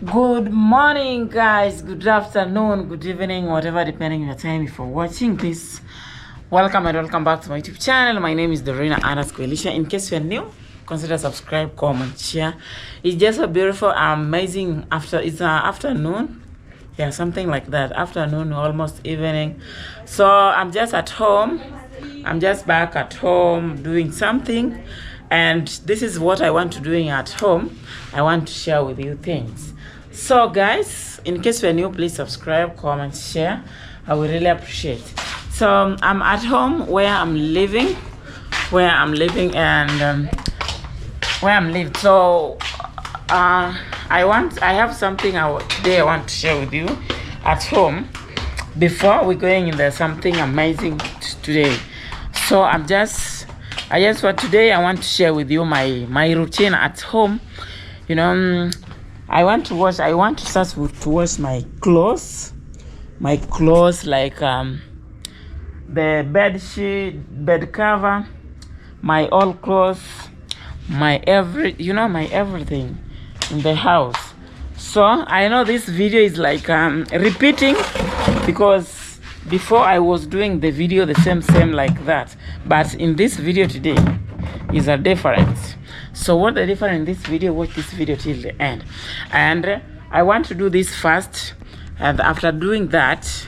Good morning, guys. Good afternoon, good evening, whatever, depending on your time for watching this. Welcome and welcome back to my YouTube channel. My name is Dorina_Elisha. In case you're new, consider subscribe, comment, share. It's just a beautiful, amazing afternoon. Yeah, something like that. Afternoon, almost evening. So I'm just at home. I'm just back at home doing something. And this is what I want to do at home. I want to share with you things. So guys, in case you're new, please subscribe, comment, share. I would really appreciate. So I'm at home where I'm living, So I have something today I want to share with you at home before we're going in there something amazing today. So today I want to share with you my routine at home. You know, I want to start to wash my clothes like the bed sheet, bed cover, my old clothes, my everything in the house. So I know this video is like repeating because before I was doing the video the same like that, but in this video today is a difference. So what the difference in this video, watch this video till the end. And I want to do this first, and after doing that,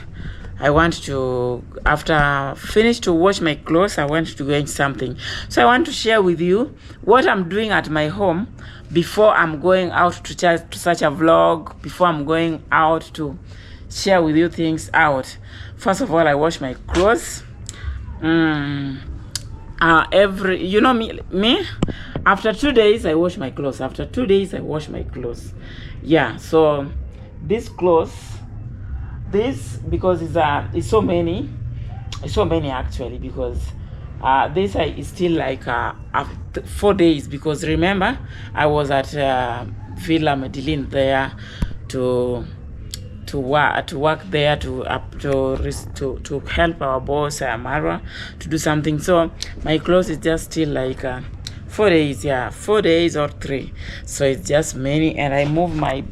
after finish to wash my clothes, I want to go into something. So I want to share with you what I'm doing at my home before I'm going out to such a vlog, before I'm going out to share with you things out. First of all, I wash my clothes. Me after 2 days I wash my clothes. After 2 days I wash my clothes. Yeah, so this clothes, because it's so many actually, because this is still like 4 days, because remember I was at Villa Medellin there to work there to help our boss Marwa to do something. So my clothes is just still like 4 days, 4 days or 3. So it's just many, and I move my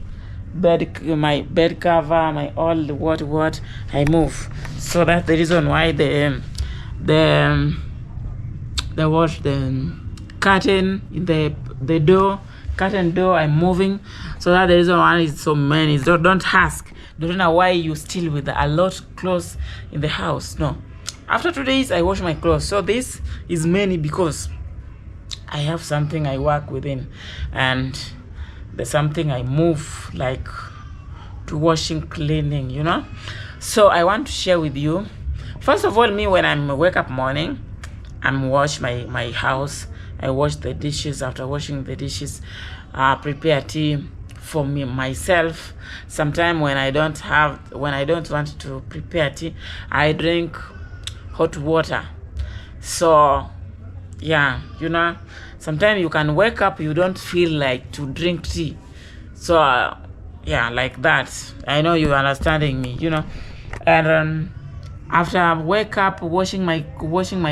bed cover, my all what I move. So that's the reason why the curtain in the door, curtain door, I'm moving. So that's the reason why it's so many. So don't know why you still with a lot clothes in the house. No, after 2 days I wash my clothes. So this is many because I have something I work within, and there's something I move like to washing, cleaning, So I want to share with you. First of all, me, when I wake up morning, I'm wash my house. I wash the dishes. After washing the dishes, prepare tea for myself. Sometimes when I don't want to prepare tea, I drink hot water. So yeah, sometimes you can wake up, you don't feel like to drink tea. So yeah, like that. I know you understanding me, And after I wake up, washing my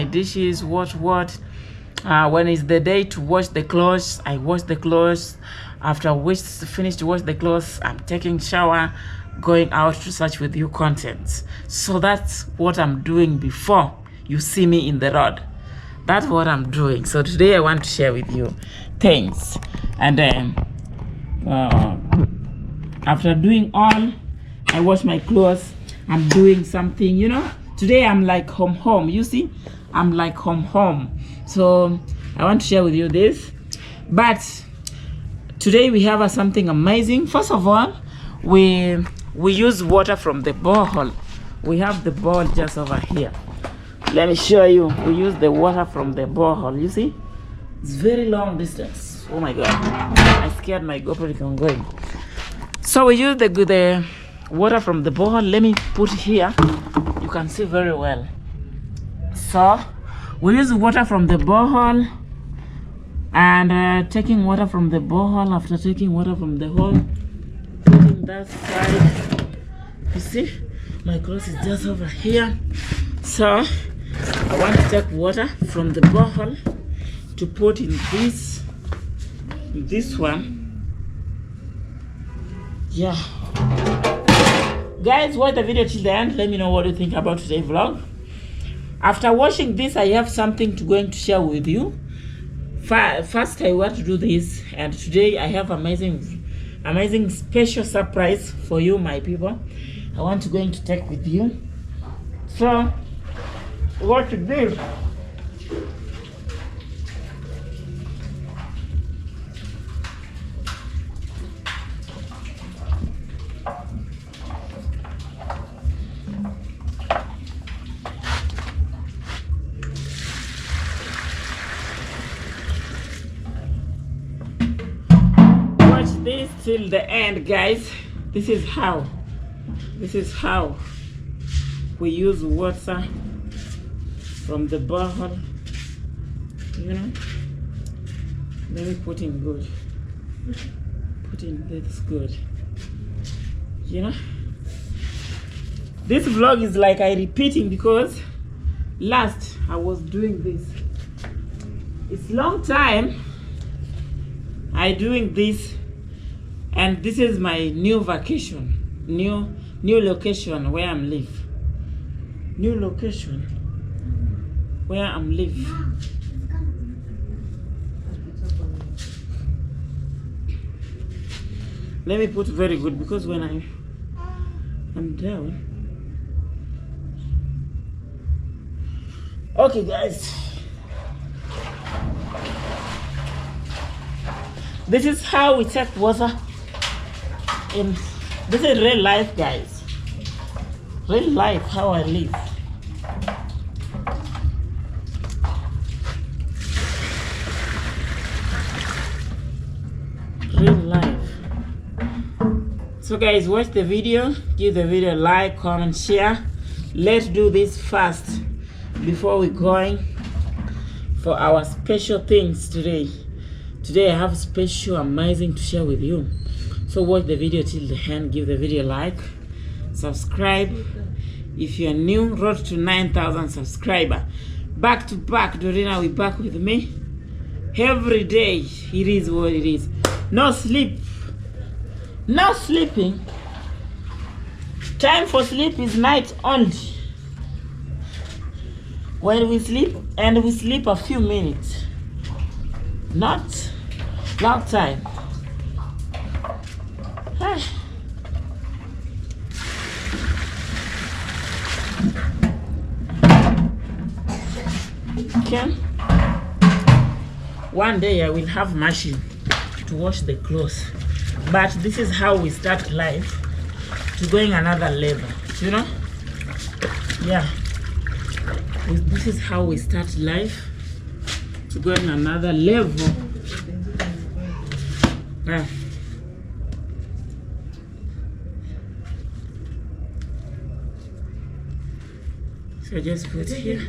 dishes, when it's the day to wash the clothes, I wash the clothes. After finish to wash the clothes, I'm taking shower, going out to search with you contents. So that's what I'm doing before you see me in the road. That's what I'm doing. So today I want to share with you things. And then after doing all, I wash my clothes. I'm doing something, Today I'm like home. You see, I'm like home. So I want to share with you this. But today we have something amazing. First of all, we use water from the borehole. We have the bowl just over here. Let me show you. We use the water from the borehole. You see, it's very long distance. Oh my God, I scared my GoPro from going. So we use the water from the borehole. Let me put here. You can see very well. So we use water from the borehole, and taking water from the borehole. After taking water from the hole, putting that side. You see, my clothes is just over here. So I want to take water from the borehole to put in this one. Yeah. Guys, watch the video till the end. Let me know what you think about today's vlog. After watching this, I have something going to share with you. First, I want to do this, and today I have amazing special surprise for you, my people. I want to going to take with you. So, watch this. This till the end, guys. This is how we use water from the borehole. You know, let me put in good. Put in this good. You know, this vlog is like I repeating because last I was doing this. It's long time I doing this. And this is my new vacation, new location where I'm live. New location where I'm live. Let me put very good because when I'm down. Okay, guys. This is how we take water. This is real life, guys. Real life, how I live. Real life. So guys, watch the video. Give the video a like, comment, share. Let's do this fast before we going for our special things today. Today I have special amazing to share with you. So watch the video till the end, give the video a like, subscribe. If you're new, road to 9,000 subscribers. Back to back, Dorina, we back with me. Every day, it is what it is. No sleep, no sleeping. Time for sleep is night only. When we sleep, and we sleep a few minutes. Not long time. Okay. One day I will have machine to wash the clothes, but this is how we start life to going another level. You know? Yeah. This is how we start life to going another level. Yeah. So just put here.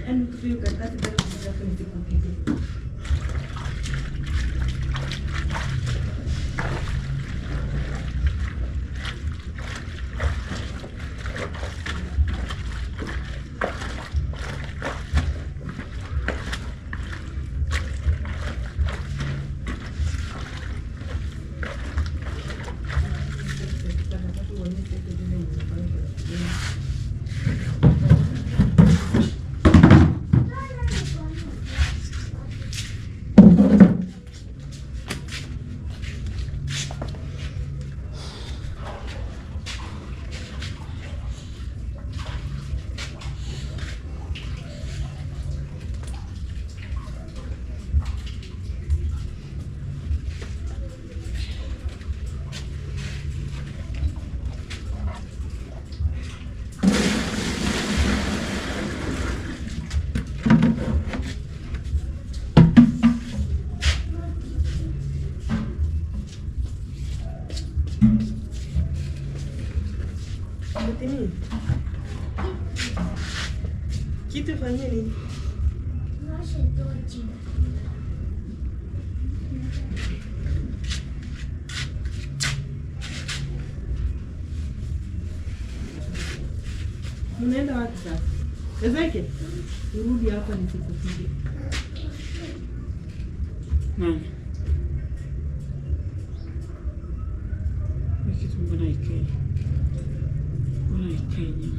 Kitu fanya nini? Washe tochi. Unaenda wapi sasa? Ezeke? Urudi hapa nisikupige. Kitu Mbona ikae nyuma?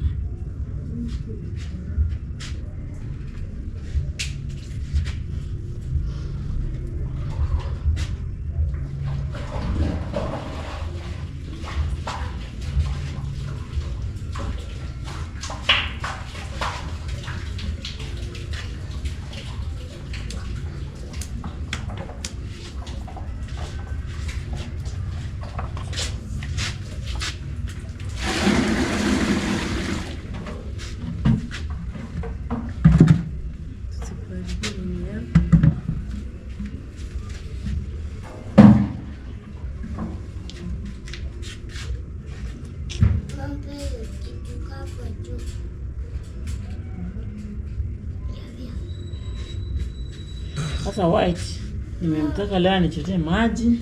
Sasa White nimemtaka leo nichotee maji,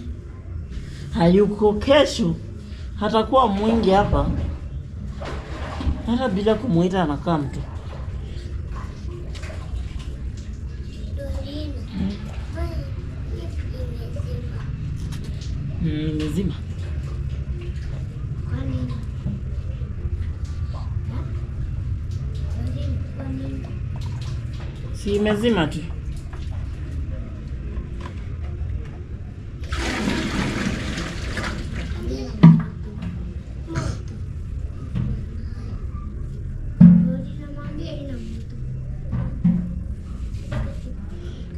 hayuko. Kesho hatakuwa mwingi hapa, hata bila kumuita anakaa mtu. Imezima. Si imezima tu.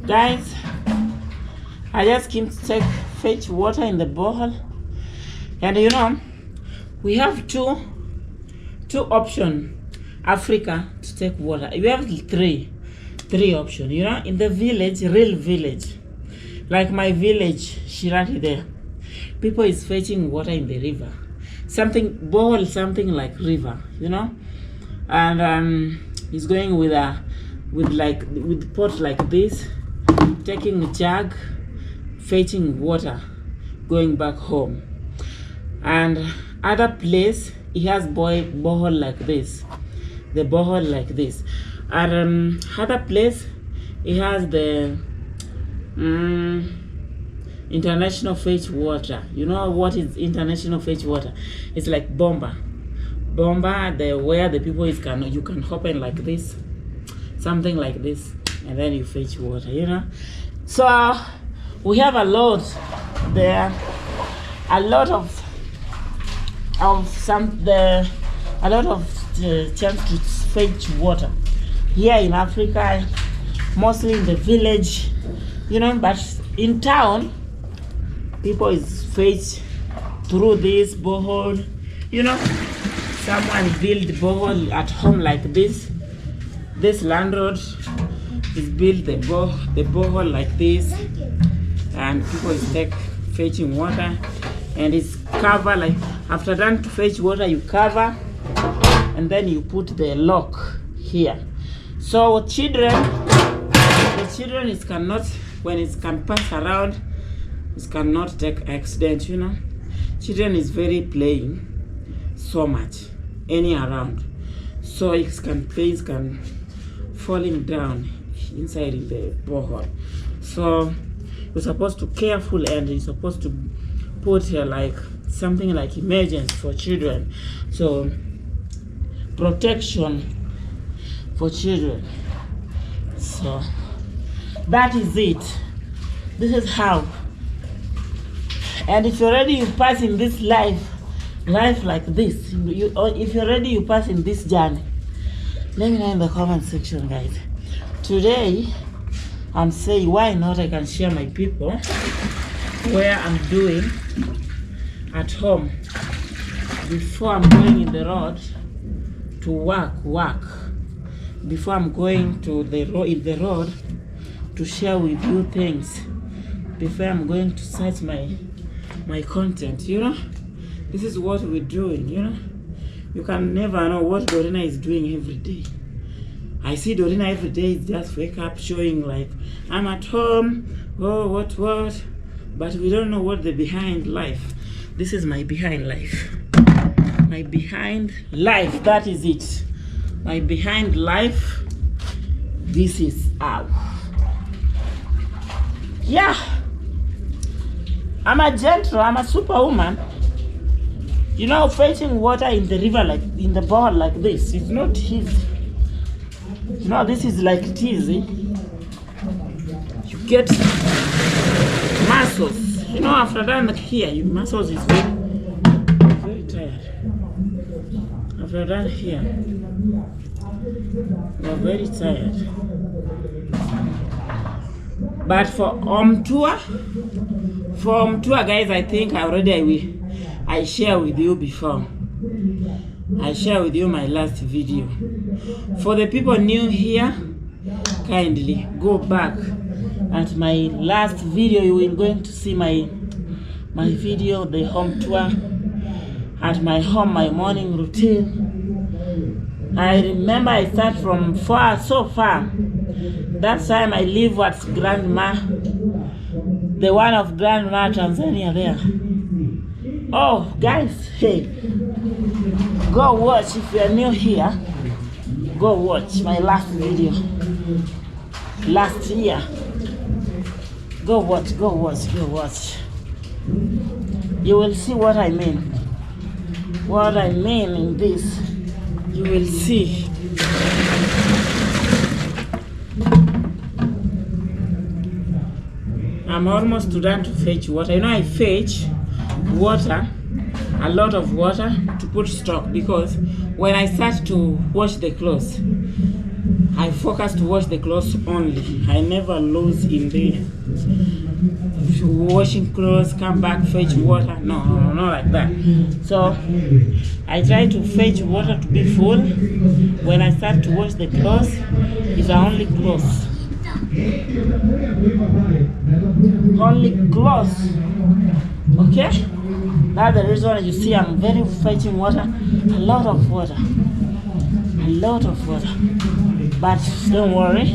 Guys, I just came to fetch water in the borehole, and you know, we have two options. Africa to take water. We have three options. You know, in the village, real village, like my village, Shirati there, people is fetching water in the river, borehole, something like river, you know, and he's going with pot like this, taking a jug, fetching water, going back home. And other place, he has borehole like this, the borehole like this. And other place, he has the international fetch water. You know what is international fetch water? It's like bomba, where the people you can open like this, something like this, and then you fetch water, you know. So we have a lot there, a lot of chance to fetch water here in Africa, mostly in the village, you know. But in town, people is fetch through this borehole, you know. Someone build borehole at home like this. This landlord is build the borehole like this, and people is fetching water, and it's cover, like after done to fetch water, you cover, and then you put the lock here. So the children is cannot, when it can pass around, it cannot take accident, you know. Children is very playing so much any around, so it can falling down inside in the borehole. So you're supposed to careful, and you're supposed to put here like something like emergency for children, so protection for children. So that is it. This is how. And if you're ready, you pass in this life like this, if you're ready, you pass in this journey, let me know in the comment section, guys. Today I'm saying, why not I can share my people where I'm doing at home before I'm going in the road to work, before I'm going to the road to share with you things, before I'm going to search my content, you know. This is what we're doing, you know. You can never know what Dorina is doing every day. I see Dorina every day just wake up showing like, I'm at home, oh, what, but we don't know what the behind life. This is my behind life. My behind life, that is it. My behind life, this is how. Yeah. I'm a superwoman. You know, fetching water in the river, like in the bowl like this, it's not easy. You know, this is like it is. You get muscles. You know, after done here, your muscles is very tired. After done here, you're very tired. But for home tour, guys, I think I share with you before. I share with you my last video. For the people new here, kindly go back at my last video. You will going to see my video, the home tour at my home, my morning routine. I remember I start from so far. That time I live at Grandma, the one of Grandma Tanzania there. Oh, guys, hey, go watch if you are new here. Go watch my last video last year. Go watch. You will see what I mean. What I mean in this, you will see. I'm almost done to fetch water. You know, I fetch water, a lot of water to put stock, because when I start to wash the clothes, I focus to wash the clothes only. I never lose in the washing clothes, come back, fetch water. No, not like that. So I try to fetch water to be full. When I start to wash the clothes, it's only clothes. Only clothes. Okay? That's the reason you see I'm very fetching water. A lot of water. But don't worry,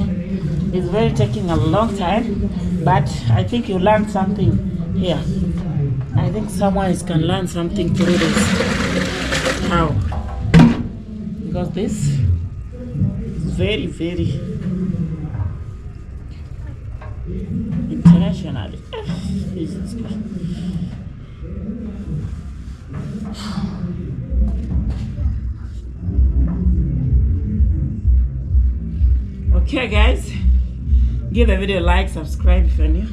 it's very taking a long time. But I think you learned something here. I think someone can learn something through this. How? Because this is very internationally. Jesus Christ. Okay, guys, give the video a like, subscribe if you're new.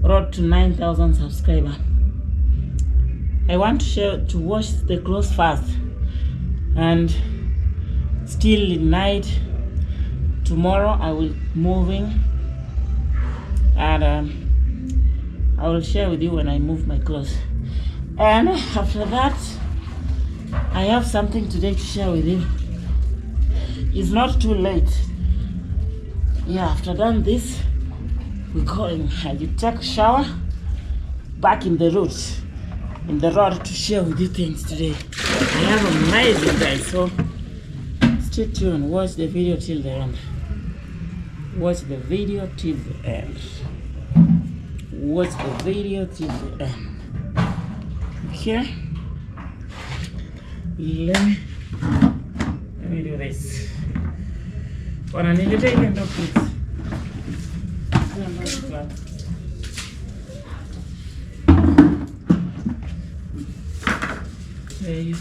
Road to 9,000 subscribers. I want to wash the clothes fast, and still in night. Tomorrow I will moving, and I will share with you when I move my clothes. And after that, I have something today to share with you. It's not too late. Yeah, after done this, we're going. You take a shower, back in the road to share with you things today. I have amazing guys, so stay tuned. Watch the video till the end. Watch the video till the end. Okay? Let me do this. What I need to take and please. There you go.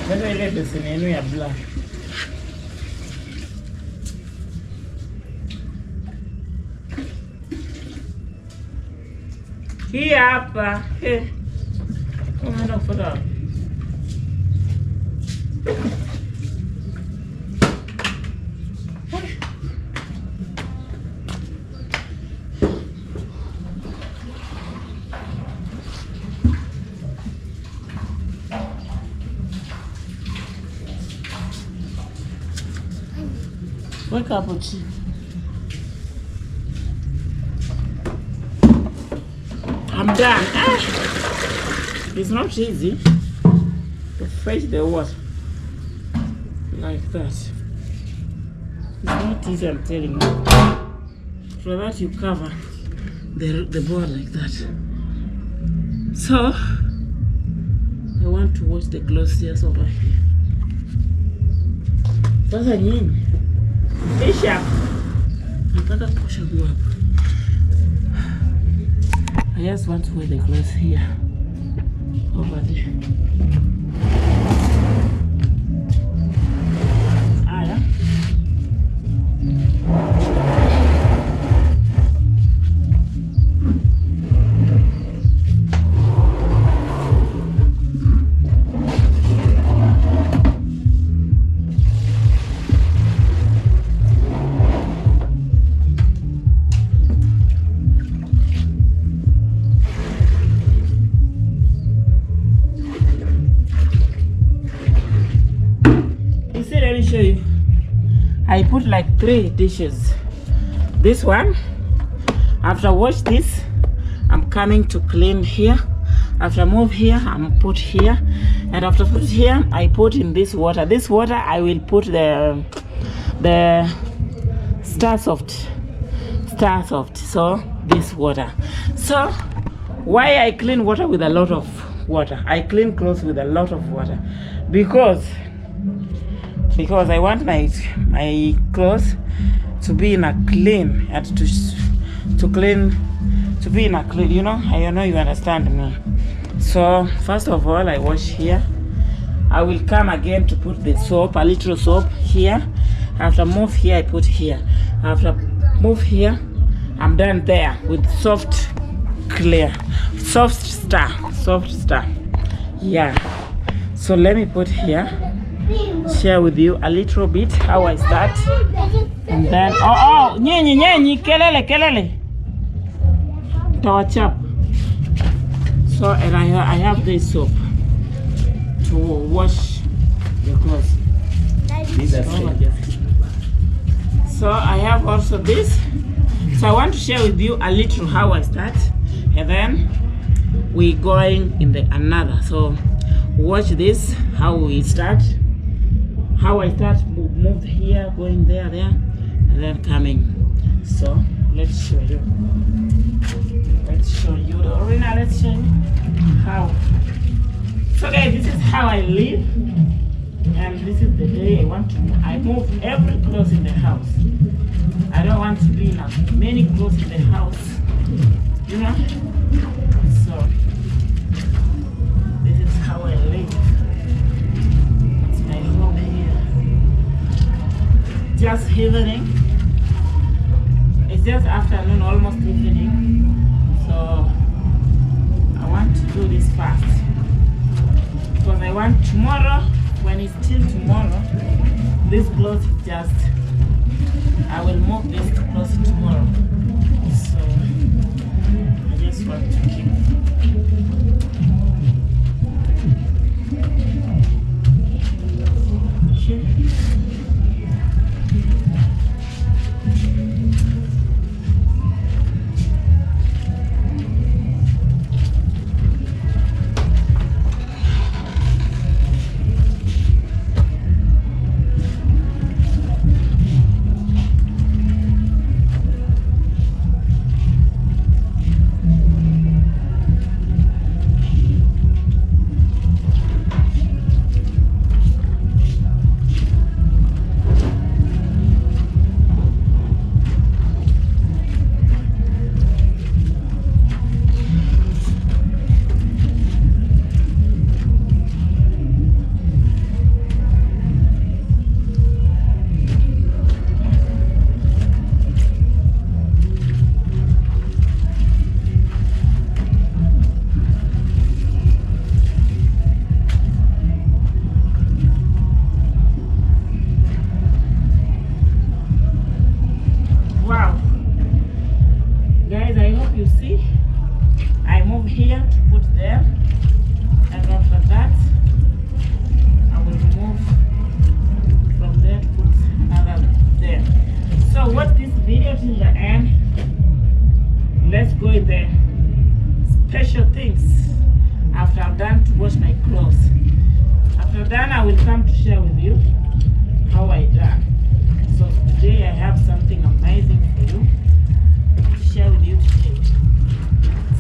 Let me let this in your blood. Hii hapa unaenda kufuata. Wake up, Uchi. I'm done. It's not easy to fetch the water like that. It's not easy, I'm telling you. For that, you cover the board like that. So I want to wash the clothes just over here. Sasa nyinyi isha nataka kuosha nguo hapa. I just want to wear the clothes here over there. Aya. Let me show you. I put like 3 dishes. This one, after I wash this, I'm coming to clean here. After I move here, I'm put here, and after put here, I put in this water. This water I will put the Star Soft. So this water. So why I clean water with a lot of water? I clean clothes with a lot of water because I want my clothes to be in a clean and to be in a clean, you know. I know you understand me. So first of all, I wash here. I will come again to put the soap, a little soap here. After move here, I put here. After move here, I'm done there with soft star. Yeah. So let me put here. Share with you a little bit how I start, and then nyenyi kelele tawachap. So and I have this soap to wash the clothes. So I have also this. So I want to share with you a little how I start, and then we going in the another. So watch this how we start. How I start, move here, going there, and then coming. So let's show you. Let's show you the arena. Let's show you how. So guys, this is how I live, and this is the day I want to. I move every clothes in the house. I don't want to be in many clothes in the house, you know. So this is how I live. Just evening. It's just afternoon, almost evening. So I want to do this fast because I want tomorrow, when it's still tomorrow, this clothes is just, I will move this clothes tomorrow. So I just want to keep. here to put there, and after that I will move from there to put another there. So watch this video till the end. Let's go in the special things after I'm done to wash my clothes. After done, I will come to share with you how I done. So today I have something amazing for you to share with you today.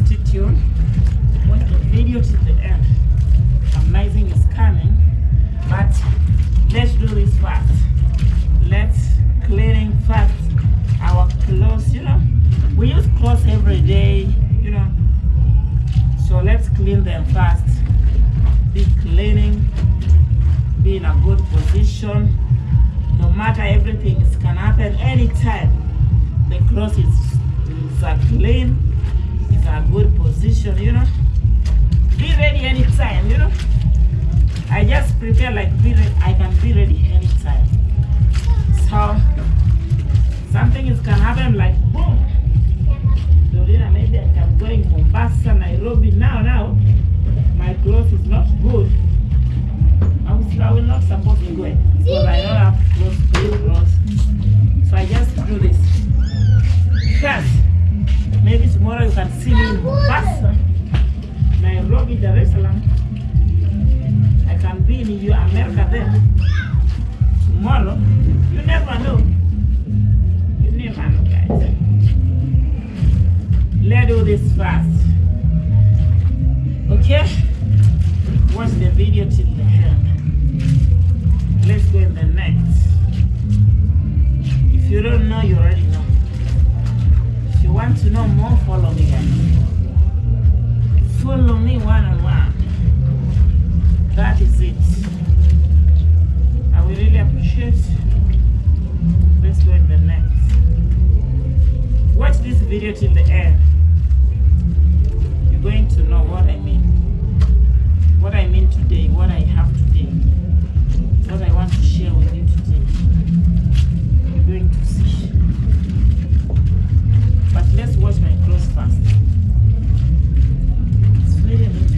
Stay tuned. Watch the video till the end. Amazing is coming, but let's do this fast. position. No matter everything, it can happen anytime. The clothes is clean, it's a good position, you know. Be ready anytime, you know. I just prepare like I can be ready anytime. So something is can happen like boom. Dorina, maybe I can go in Mombasa, Nairobi now. My clothes is not good. I will not support you going because I don't have clothes. So I just do this. First, maybe tomorrow you can see me in Mombasa, Nairobi, Dar es Salaam. I can be in America then. Tomorrow, you never know. You never know, guys. Let's do this fast. Okay? Watch the video till the end. Let's go in the next. If you don't know, you already know. If you want to know more, follow me, guys. Follow me one-on-one. That is it. I will really appreciate. Let's go in the next. Watch this video till the end. You're going to know what I mean. What I mean today, what I have today, what I want to share with you today. You're going to see. But let's wash my clothes first. It's very important.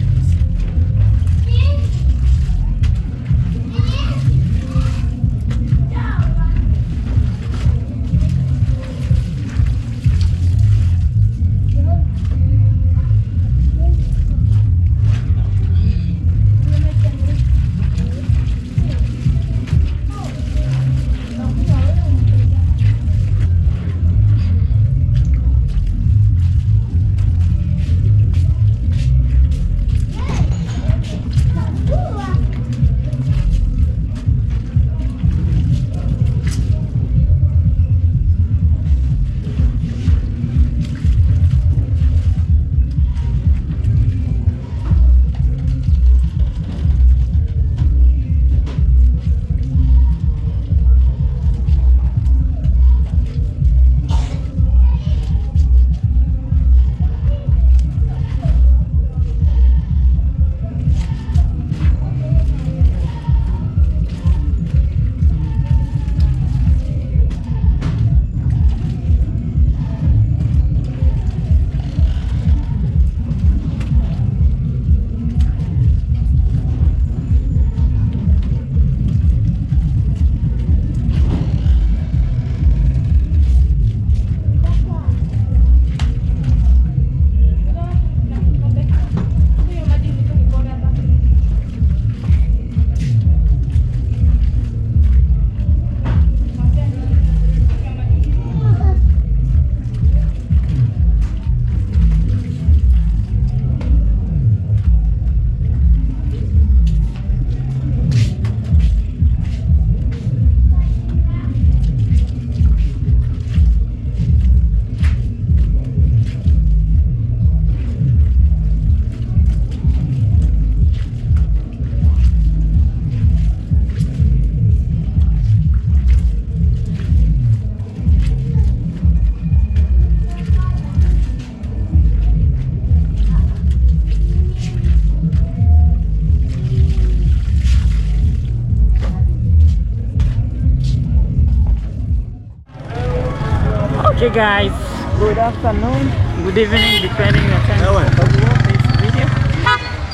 Okay guys, good afternoon, good evening, depending on the time you watch this video.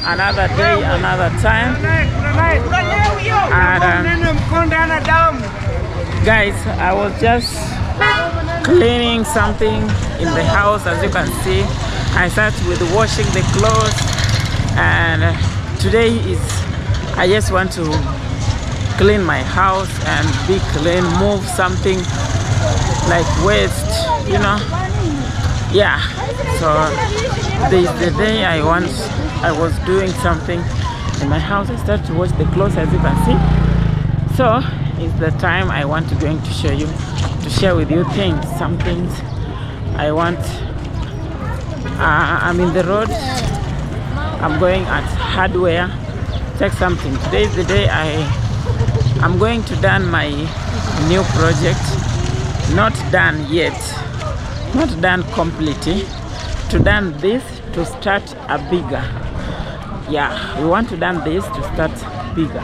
Another day, another time. And guys, I was just cleaning something in the house. As you can see, I started with washing the clothes, and today is I just want to clean my house and be clean, move something like waste, you know. Yeah, so this is the day I was doing something in my house. I started to wash the clothes, as you can see. So it's the time I want to going to show you, to share with you things, some things I want. I'm in the road, I'm going at hardware, check something. Today is the day I'm going to done my new project. Not done yet, not done completely. To done this to start a bigger. Yeah, we want to done this to start bigger,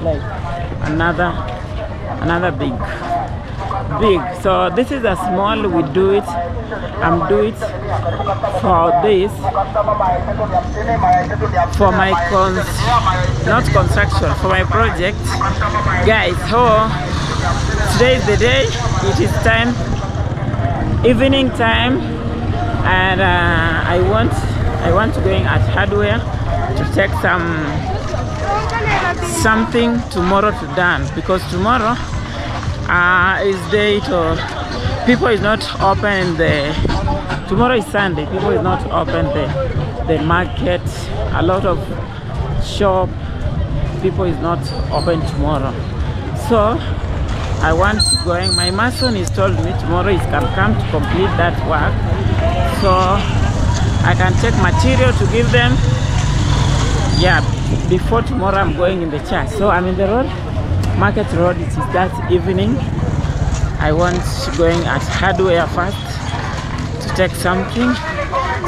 like another big. So this is a small. We do it. I'm doing it for this, for my not construction, for my project, guys. So today is the day. It is time, evening time, and I want to going at hardware to take something tomorrow to done, because tomorrow is day to people is not open. Tomorrow is Sunday. People is not open the market. A lot of shop people is not open tomorrow. So I want to going. My mason is told me tomorrow is can come to complete that work, so I can take material to give them. Yeah, before tomorrow I'm going in the church. So I'm in the road, market road. It is that evening. I want going at hardware first to take something.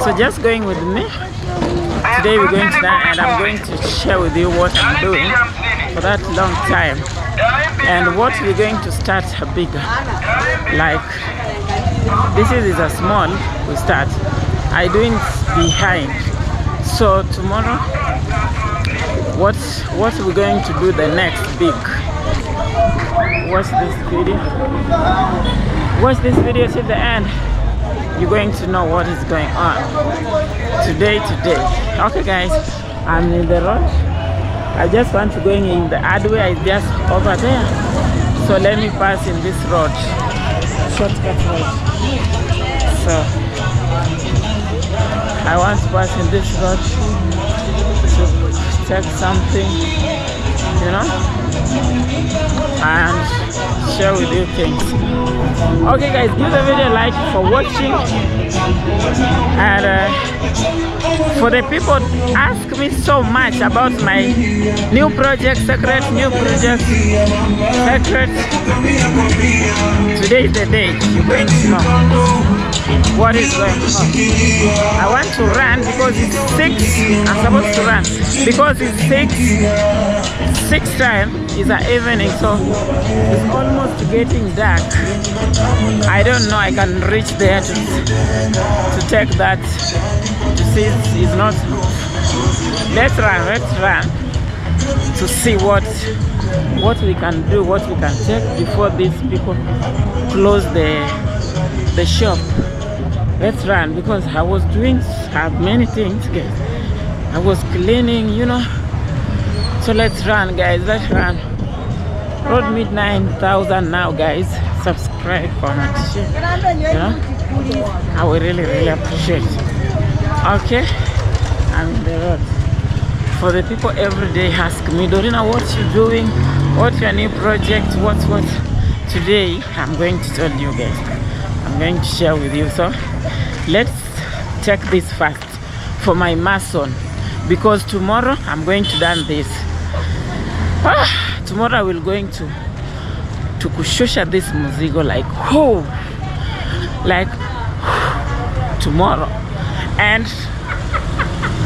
So just going with me. Today we're going to that, and I'm going to share with you what I'm doing for that long time, and what we're going to start bigger. Like this is a small. We start. I doing behind. So tomorrow, what we're going to do the next big. Watch this video. Watch this video till the end. You're going to know what is going on today. Okay guys, I'm in the road. I just want to go in the hardware. It's just over there. So let me pass in this road. Shortcut road. So I want to pass in this road to check something, you know, and share with you things. Okay guys, give the video a like for watching, and for the people ask me so much about my new project, secret. Today is the day you're going to know what is going on. I want to run because it's 6. I'm supposed to run because it's 6 time is an evening, so it's almost getting dark. I don't know I can reach there to take that, to see it's not. Let's run to see what we can do, what we can take before these people close the shop. Let's run, because I was doing many things, guys. I was cleaning, you know. So let's run, guys. Let's run. Road meet 9,000 now, guys. Subscribe, comment, share. You know, I would really appreciate it. Okay, I'm in the road. For the people every day ask me, Dorina, what you doing? What's your new project? What? Today I'm going to tell you guys. I'm going to share with you. So let's take this first for my mason, because tomorrow I'm going to done this. Tomorrow I will going to kushusha this muzigo like tomorrow, and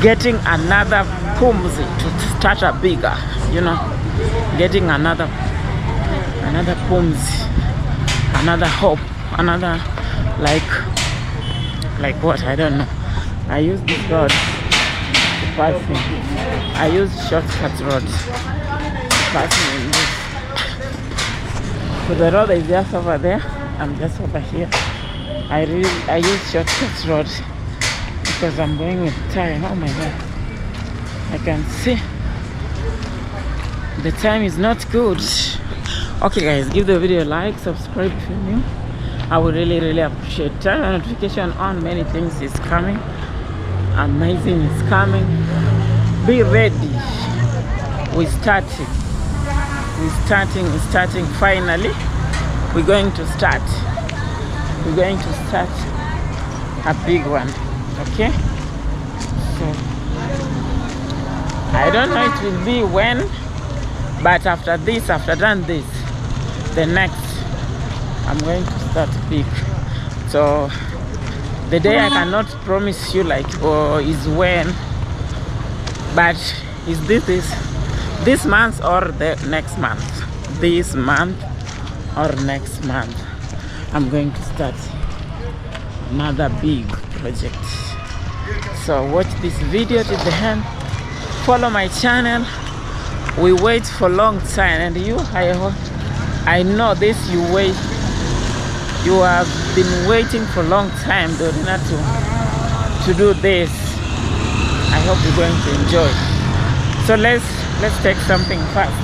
getting another pumzi to start a bigger, you know, getting another pumzi, another hope, another like what, I don't know. I use this road to passing. I use shortcut road passing in this. So the road is just over there. I'm just over here. I use shortcut road because I'm going with time. Oh my god, I can see the time is not good. Okay guys, give the video a like, subscribe if you're new. I would really appreciate. Turn the notification on. Many things is coming. Amazing is coming. Be ready. We're starting. Finally, we're going to start. We're going to start a big one. Okay. So I don't know it will be when, But after done this, the next I'm going to start big. So the day I cannot promise you like is when, but is this month or the next month? This month or next month I'm going to start another big project. So watch this video to the end, follow my channel. We wait for a long time, and you, I know this, you have been waiting for a long time, Dorina, to do this. I hope you're going to enjoy. So let's take something fast.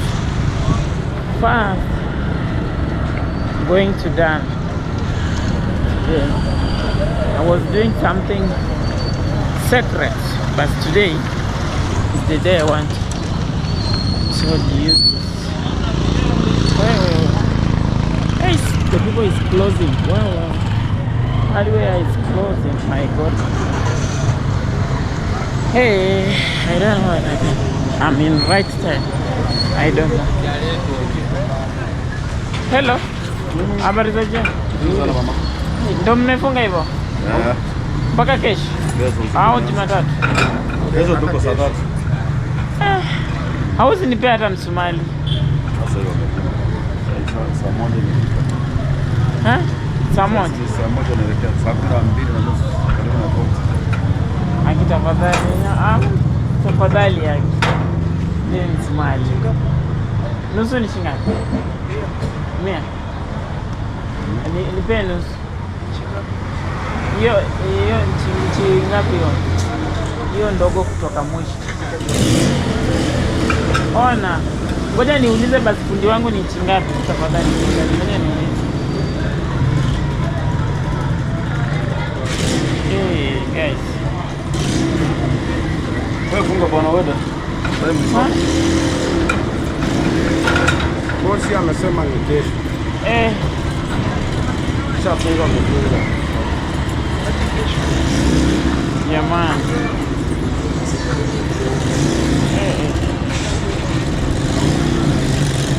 Going to done. I was doing something secret, but today is the day I want to show you. Hey, the people is closing. Wow. Hardware is closing. My God. Hey, I don't know. I'm in right time. I don't know. Hello. Habari za jioni. Ndio mmefunga hivyo? Mpaka kesho? Au Jumatatu? Kesho tuko saa 3. Hauzi nipea hata msumali. Sasa hiyo. Saa moja ni. Saa moja? Saa moja naelekea saa 12:30 karibu na port. Akitafadhali. Tafadhali yake. Ni msumali. Nusu ni shingapi? 100. Nipe nusu. Hiyo nchi ngapi hiyo? Hiyo ndogo kutoka mwisho. Ona. Ngoja niulize basi fundi wangu ni nchi ngapi tafadhali. Ngoja niulize. Hey guys. Wewe funga bwana wewe. Bosi amesema ni kesho. Shafunga mfunga. Jamani.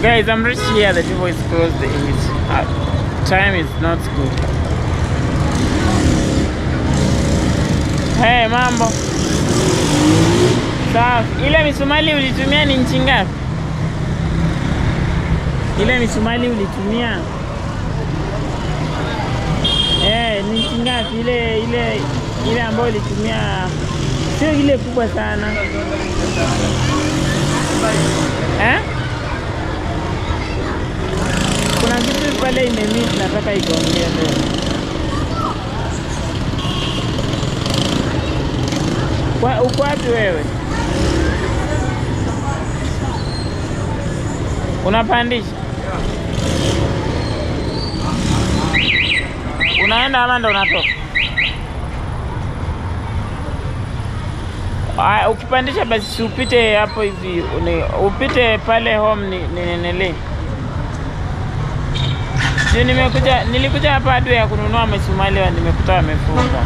Guys, I'm rich here. The people is closed. Time is not good. Hey, mambo. Safi. Ile misumali ulitumia ni nchi ngapi? Ile misumali ulitumia? Ni nchi ngapi? Ile ambayo ulitumia sio ile kubwa sana. Kuna kitu pale imemiss, nataka ikaongea leo. Uko wapi wewe? Unapandisha? Unaenda ama ndo unatoka? Ukipandisha basi upite hapo hivi, upite pale home nile. Nilikuja hapa hadi ya kununua misumali, nimekuta wamefunga.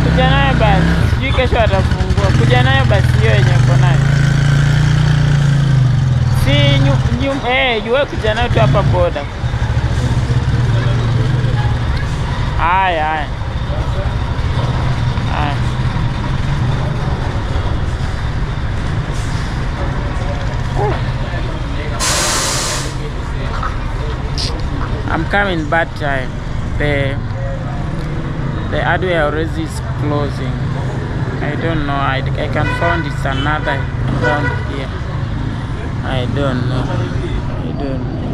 Kuja nayo basi. Sijui kesho atafungua. Kuja nayo basi hiyo yenye uko nayo. Si wewe kuja nayo tu hapa boda. Haya. I'm coming bad time. The hardware already is closing. I don't know. I can find it's another around here. I don't know.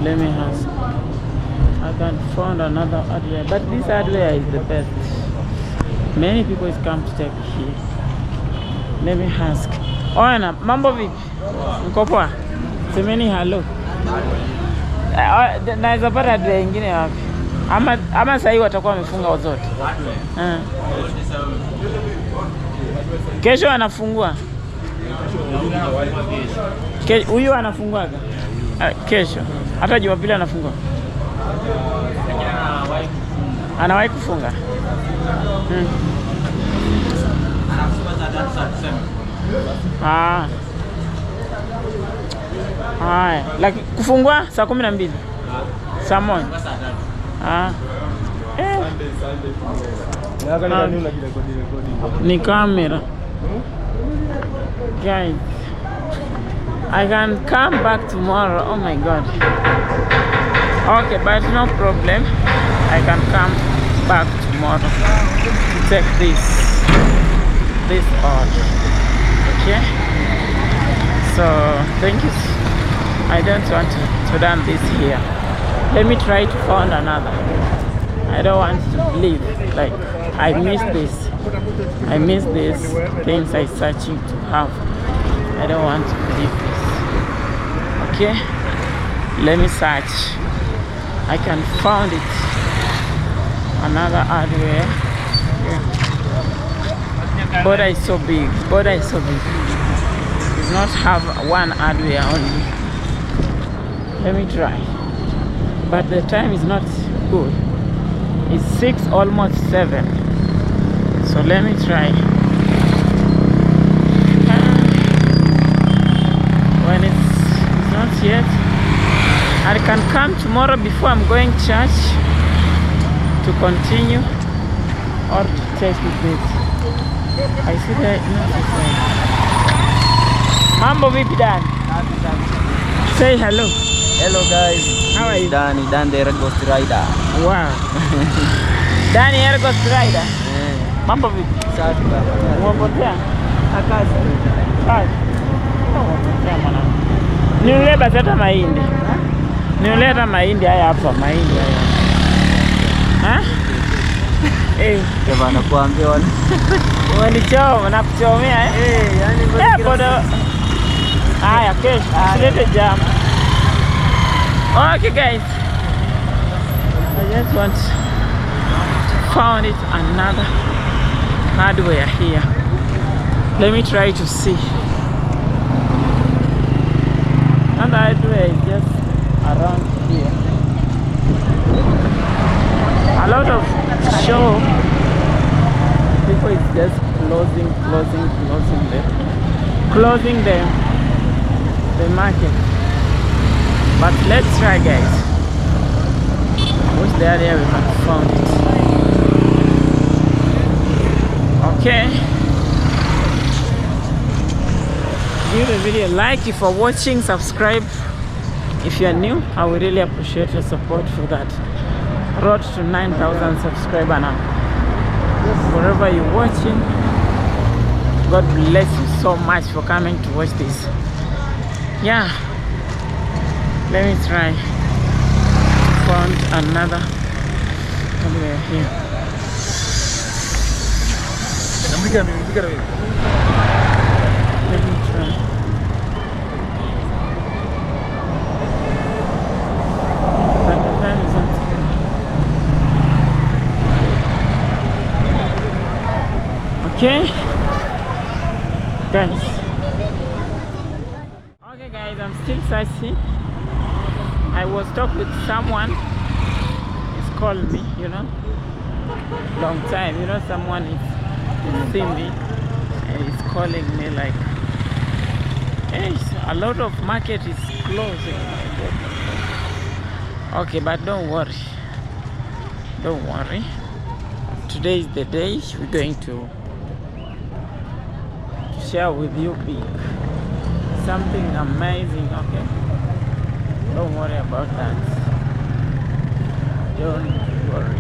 Let me ask. I can find another hardware, but this hardware is the best. Many people is come to take here. Let me ask. Ona, mambo vipi? Mko poa? Semeni hello. Naweza pata hardware nyingine wapi? Ama sasa hivi watakuwa wamefunga zote. Kesho anafungua. Huyu anafunguaga kesho. Hata Jumapili anafungua. Anawahi kufunga. Haya, lakini kufungua saa 12. Saa moja. Ni kamera. Guys, I can come back tomorrow. Oh my god. Okay, but no problem. I can come back tomorrow to take this on. Okay. So thank you. I don't want to done this here. Let me try to find another. I don't want to leave. Like I miss this. I miss these things I searching to have. I don't want to leave this. Okay. Let me search. I can find it. Another hardware. Yeah. Border is so big. Border is so big. It's not have one hardware only. Let me try. But the time is not good. It's 6, almost 7. So let me try. When it's not yet, I can come tomorrow before I'm going church to continue or to take it. I see that. Mambo vipi Dan? Say hello. Hello guys. How are you? Dan the Errands rider. Wow. Dan Errands rider. Mambo vipi? Safi baba. Umepotea? Akazi. Kazi. Umepotea mwanangu. Niulie basi hata mahindi. Niulie hata mahindi haya hapa, mahindi haya. Bwana kuambia wana. Wanichoma na kuchomea yani bodo. Haya kesho tulete jamu. Okay guys. I just want to find it another hardware here. Let me try to see. Another hardware is just around here. A lot of show people is just closing the market. But let's try guys. What's the area we can find it? Okay. Give the video a like if you're watching, subscribe if you're new. I would really appreciate your support for that road to 9,000 subscribers now. Wherever you're watching, God bless you so much for coming to watch this. Yeah, let me try find another hardware here. Let me try. Okay, guys. Okay, guys, I'm still searching. I was talking with someone. He's called me, you know, long time. You know, someone is seeing me and he's calling me like, hey, a lot of market is closing. Okay, but don't worry. Don't worry. Today is the day we're going to share with you something amazing. Okay, don't worry about that. Don't worry.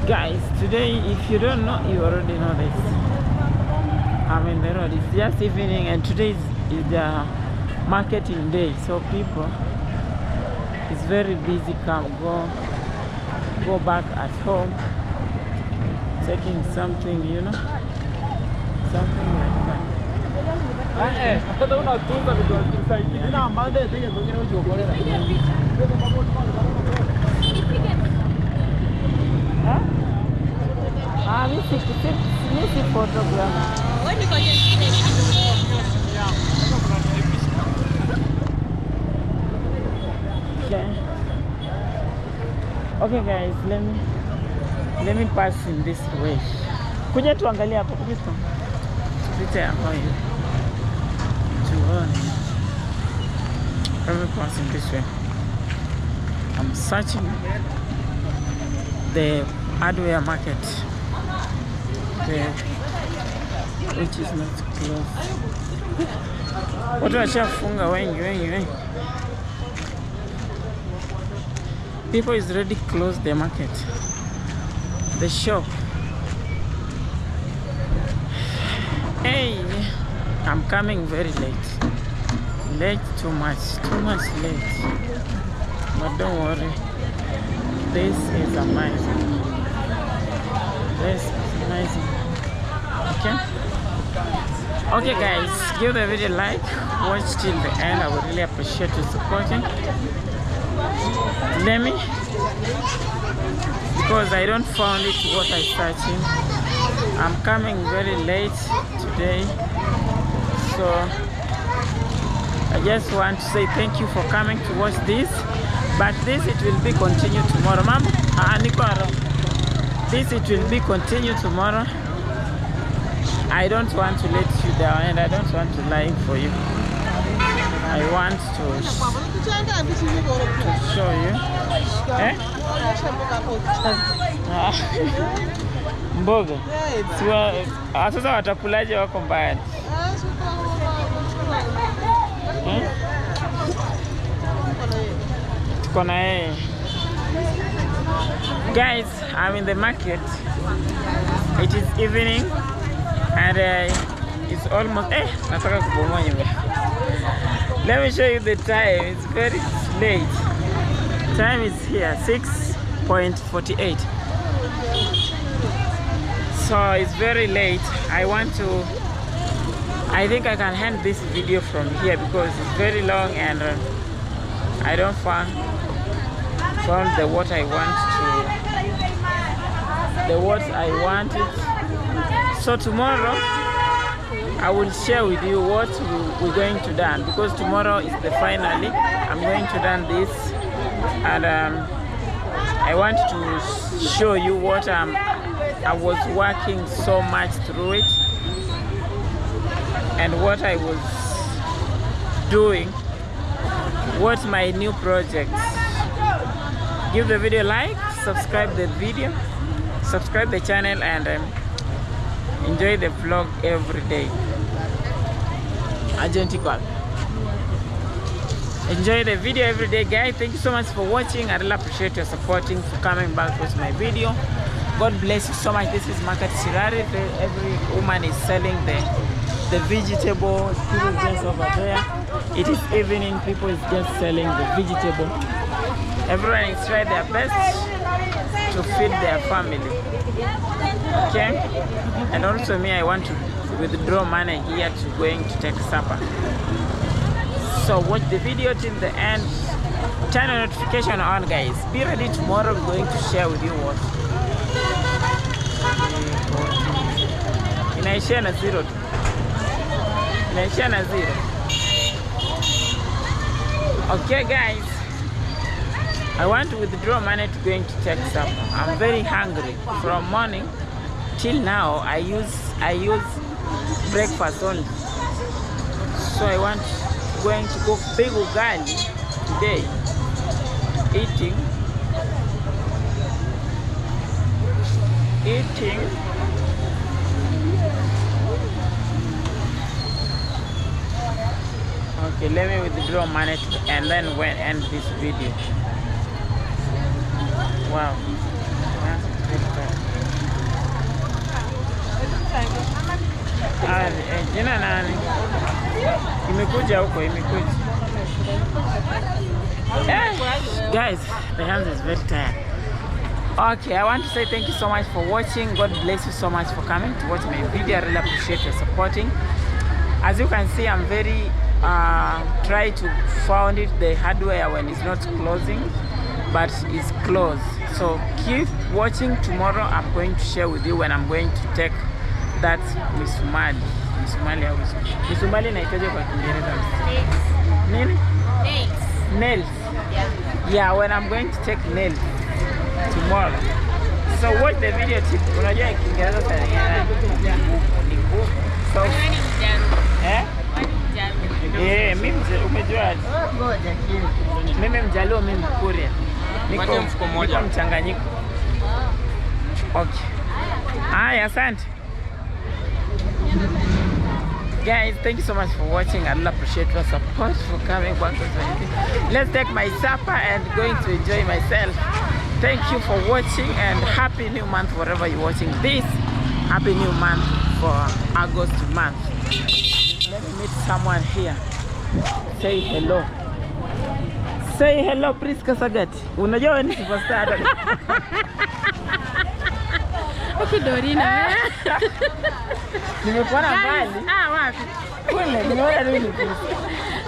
Guys, today, if you don't know, you already know this. I'm in the road. It's just evening, and today is the marketing day, so people is very busy. Go back at home, taking something, you know, something like that. Missy photograph. Okay guys, let me pass in this way. Kuja tuangalia hapo kuja. Tupite hapo hivi. Tuone. Let me pass in this way. I'm searching the hardware market there, which is not closed. Watu washafunga wengi. People is already closed the market, the shop. Hey, I'm coming very late, too much late, but don't worry, this is amazing. Okay guys, give the video a like, watch till the end. I would really appreciate you supporting. Let me, because I don't found it what I searching. I'm coming very late today, so I just want to say thank you for coming to watch this. But this it will be continued tomorrow, ma'am. This it will be continued tomorrow. I don't want to let you down, and I don't want to lie for you. I want to show you. Mboga. Sasa watakulaje wako mbali? Tuko na yeye. Guys, I'm in the market. It is evening and it's almost nataka kubomoa nyumba. Let me show you the time. It's very late. Time is here 6:48. So it's very late. I think I can end this video from here because it's very long and I don't found what I wanted. So tomorrow I will share with you what we're going to do, because tomorrow is the finally. I'm going to do this, and I want to show you what I was working so much through it and what I was doing, what my new projects. Give the video a like, subscribe the channel, and enjoy the vlog every day. Identical. Enjoy the video every day, guys. Thank you so much for watching. I really appreciate your supporting, for coming back to my video. God bless you so much. This is Market Sirari. Every woman is selling the vegetable. People just over there. It is evening. People is just selling the vegetable. Everyone is trying their best to feed their family. Okay, and also me, I want to withdraw money here to going to take supper. So watch the video till the end. Turn on notification on, guys. Be ready tomorrow. We're going to share with you what inaishia na zero. Okay guys, I want to withdraw money to going to take supper. I'm very hungry. From morning till now I use breakfast only. So I want going to cook big ugali today. Eating. Okay, let me withdraw money and then we'll end this video. Wow. Jina nani? Imekuja huko. Guys, the hands is very tired. Okay, I want to say thank you so much for watching. God bless you so much for coming to watch my video. I really appreciate your supporting. As you can see, I'm very try to find it the hardware when it's not closing, but it's closed. So keep watching. Tomorrow I'm going to share with you when I'm going to take that misumali naitaje kwa Kiingereza? Nini? Nails. Yeah, when I'm going to take nails. tomorrow. So watch the video tip. Unajua Kiingereza sana ni ngumu. So mimi umejua mimi Mjaluo, mimi Mkuria. Niko mchanganyiko. Okay. Haya, asante. Guys, thank you so much for watching. I really appreciate your support for coming back to me. Let's take my supper and going to enjoy myself. Thank you for watching and happy new month wherever you're watching this. Happy new month for August month. Let me meet someone here. Say hello. Say hello, Priska Sagati. Unajua wewe ni superstar. Okay, Dorina. Nimekuona mbali. Wapi? Kule, nimeona nini?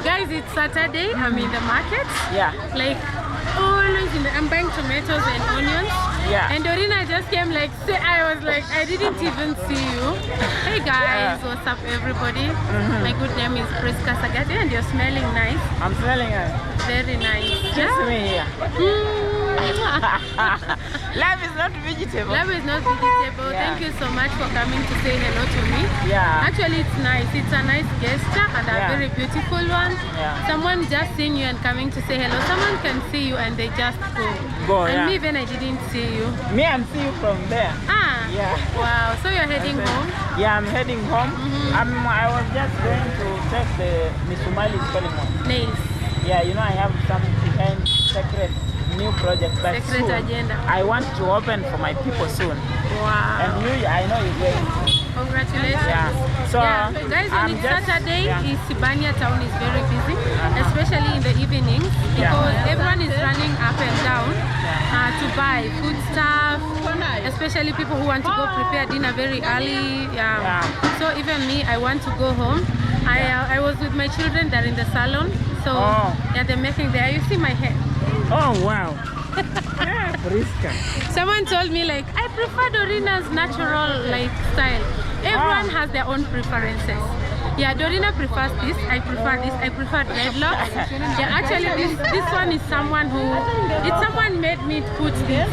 Guys, it's Saturday. I'm in the market. Yeah. Like always I'm buying tomatoes and onions. Yeah. And Dorina just came like, I was like, I didn't even see you. Hey guys, what's up everybody? My good name is Priska Sagati and you're smelling nice. I'm smelling it. Very nice. Kiss me here. Love is not vegetable. Love is not vegetable. Yeah. Thank you so much for coming to say hello to me. Yeah. Actually, it's nice. It's a nice gesture and a very beautiful one. Yeah. Someone just seeing you and coming to say hello. Someone can see you and they just go. And me, when I didn't see you. Me, I'm seeing you from there. Yeah. Wow. So you're heading home? Yeah, I'm heading home. I was just going to check the Misumali's calling on. Nice. Yeah, you know I have some behind secret new project, but secret soon, agenda. I want to open for my people soon. Wow. And you, I know you're going. Congratulations. Yeah. So guys, when it's Saturday, Isibania town is very busy, especially in the evenings, because everyone is running up and down to buy food stuff, especially people who want to go prepare dinner very early. So even me, I want to go home. I was with my children, they're in the salon, so they're making there. You see my hair. Oh wow. Yeah, Priska. Someone told me like, I prefer Dorina's natural like style. Everyone has their own preferences. Yeah, Dorina prefers this, I prefer this, I prefer dreadlocks. Yeah, actually this one is someone who, it's someone made me put this.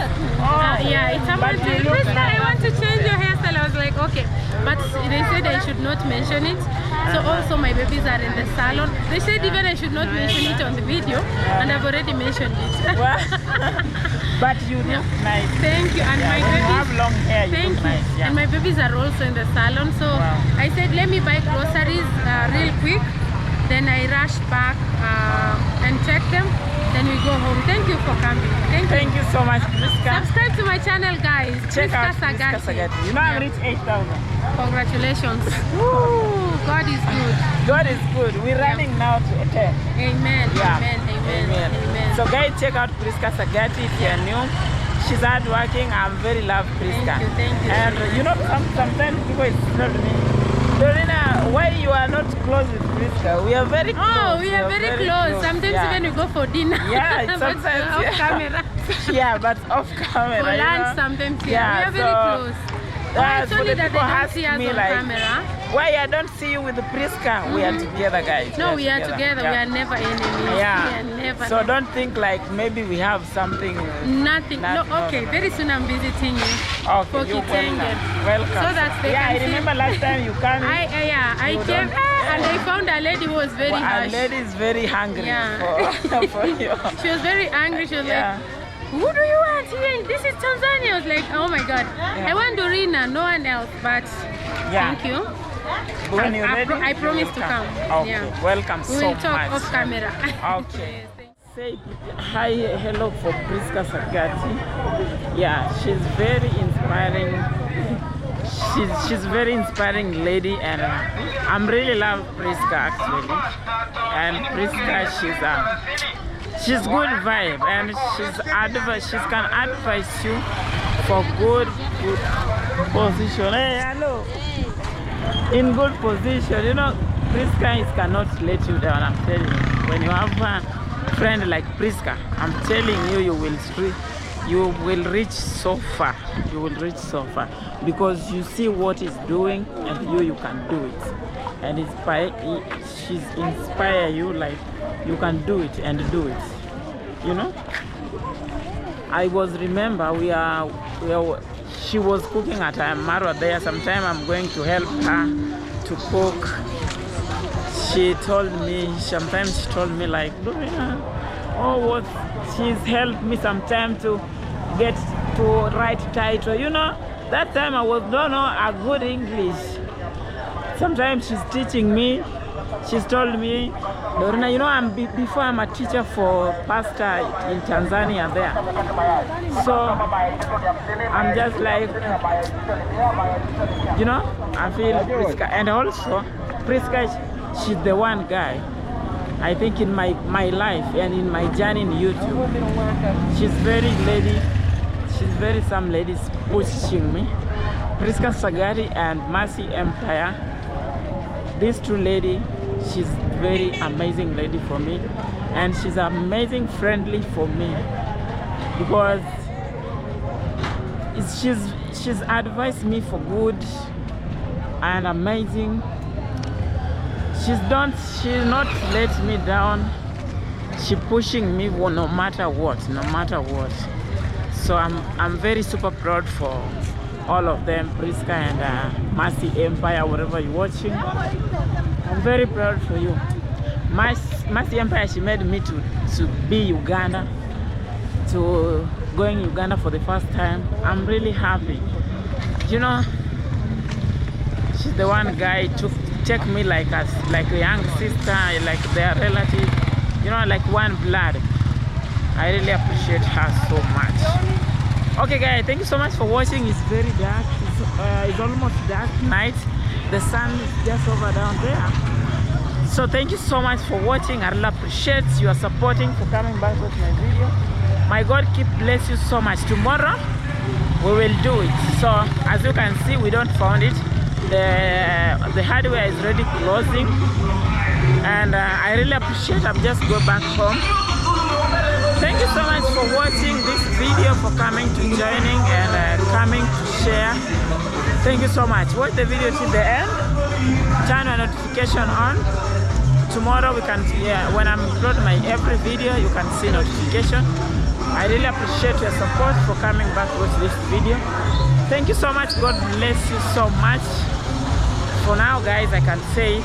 Yeah, it's someone said, Priska, I want to change your hairstyle. I was like, okay. But they said I should not mention it. So also my babies are in the salon. They said even I should not mention it on the video, and I've already mentioned it. But you look nice. Thank you. And my babies have long hair. Thank you. Nice. And my babies are also in the salon. So I said, let me buy groceries real quick. Then I rushed back and check them. Then we go home. Thank you for coming. Thank you so much, Priska. Subscribe to my channel, guys. Check out Priska Sagati. You know I've reached 8,000. Congratulations. Woo, God is good. God is good. We're running now to 10. Amen. Yeah. Amen. So guys, check out Priska Sagati if you're new. She's hardworking. I'm very love Priska. Thank you. And you know, sometimes people it's not me. Dorina, why you are not close with Priska? We are very close. Oh, we are very close. Sometimes even we go for dinner. Yeah, sometimes off camera. Yeah, but off camera. For lunch sometimes. Yeah, we are very close. That's only that they don't see us on camera. Why I don't see you with Priska? We are together, guys. No, we are together. Yeah. We are never enemies. Yeah. We are never. So don't think like maybe we have something. Nothing. No. Okay. No. Very soon I'm visiting you. Okay. You're welcome. So that they can I remember last time you came. I came and I found a lady who was very harsh. A lady is very hungry for you. She was very angry. She was like, who do you want here? This is Tanzania. I was like, oh my God. I want Dorina, no one else. But thank you. When you're ready, I promise to come. Okay. Welcome so much. We will talk off camera. Okay. Say hi, hello for Priska Sagati. Yeah, she's very inspiring. She's very inspiring lady, and I'm really love Priska actually. And Priska, she's good vibe, and she can advise you for good position. Hey, hello. In good position, you know, Priska cannot let you down. I'm telling you. When you have a friend like Priska, I'm telling you, you will reach so far. You will reach so far because you see what he's doing, and you can do it. And she's inspire you like you can do it and do it. You know? I was remember she was cooking at Marwa there. Sometime I'm going to help her to cook. She told me, sometimes she told me like, oh, what? She's helped me sometime to get to write title. You know, that time I don't know a good English. Sometimes she's teaching me. She's told me, Dorina, you know, before I'm a teacher for pastor in Tanzania there. So I'm just like, you know, I feel Priska. And also, Priska, she's the one guy, I think, in my life and in my journey in YouTube. She's very lady. She's very some ladies pushing me. Priska Sagari and Mercy Empire. These two ladies, she's very amazing lady for me, and she's amazing friendly for me because she's advised me for good and amazing. She's not let me down. She pushing me no matter what. So I'm very super proud for all of them, Priska and Mercy Empire, whatever you're watching. I'm very proud for you. Mercy Empire, she made me to be Uganda, to going Uganda for the first time. I'm really happy. You know, she's the one guy to take me like a young sister, like their relative, you know, like one blood. I really appreciate her so much. Okay guys, thank you so much for watching. It's very dark. It's almost dark night. The sun is just over down there. So thank you so much for watching. I really appreciate your supporting, for coming back with my video. My God keep bless you so much. Tomorrow we will do it. So as you can see, we don't found it. The hardware is already closing, and I really appreciate. I'm just go back home. Thank you so much for watching this video, for coming to joining and coming to share. Thank you so much. Watch the video till the end. Turn your notification on. Tomorrow we can, when I'm upload my every video, you can see notification. I really appreciate your support for coming back with this video. Thank you so much. God bless you so much. For now, guys, I can say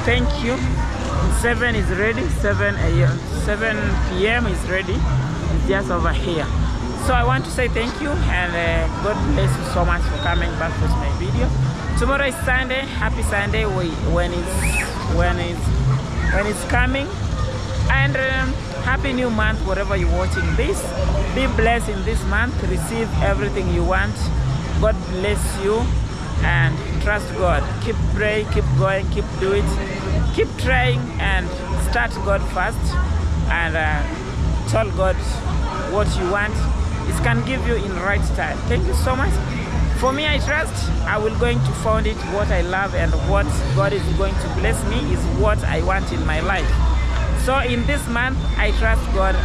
thank you. 7 is ready. 7 p.m. is ready. It's just over here. So I want to say thank you, and God bless you so much for coming back with my video. Tomorrow is Sunday. Happy Sunday when it's coming, and happy new month wherever you're watching this. Be blessed in this month. Receive everything you want. God bless you, and trust God. Keep praying, keep going, keep do it, keep trying, and start God first, and tell God what you want. It can give you in right time. Thank you so much. For me, I trust I will going to find it what I love, and what God is going to bless me is what I want in my life. So in this month, I trust God.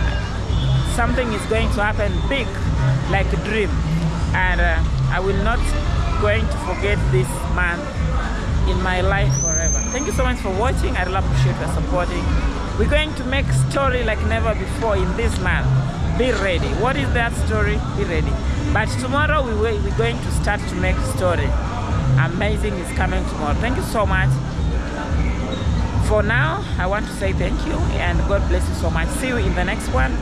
Something is going to happen big, like a dream, and I will not going to forget this month in my life forever. Thank you so much for watching. I really appreciate your supporting. We're going to make story like never before in this month. Be ready. What is that story? Be ready. But tomorrow we're going to start to make story. Amazing is coming tomorrow. Thank you so much. For now, I want to say thank you, and God bless you so much. See you in the next one.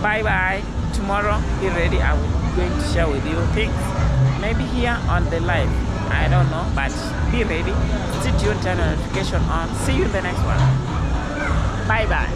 Bye bye. Tomorrow, be ready. I will be going to share with you things. Maybe here on the live. I don't know, but be ready. Stay tuned, turn the notification on. See you in the next one. Bye bye.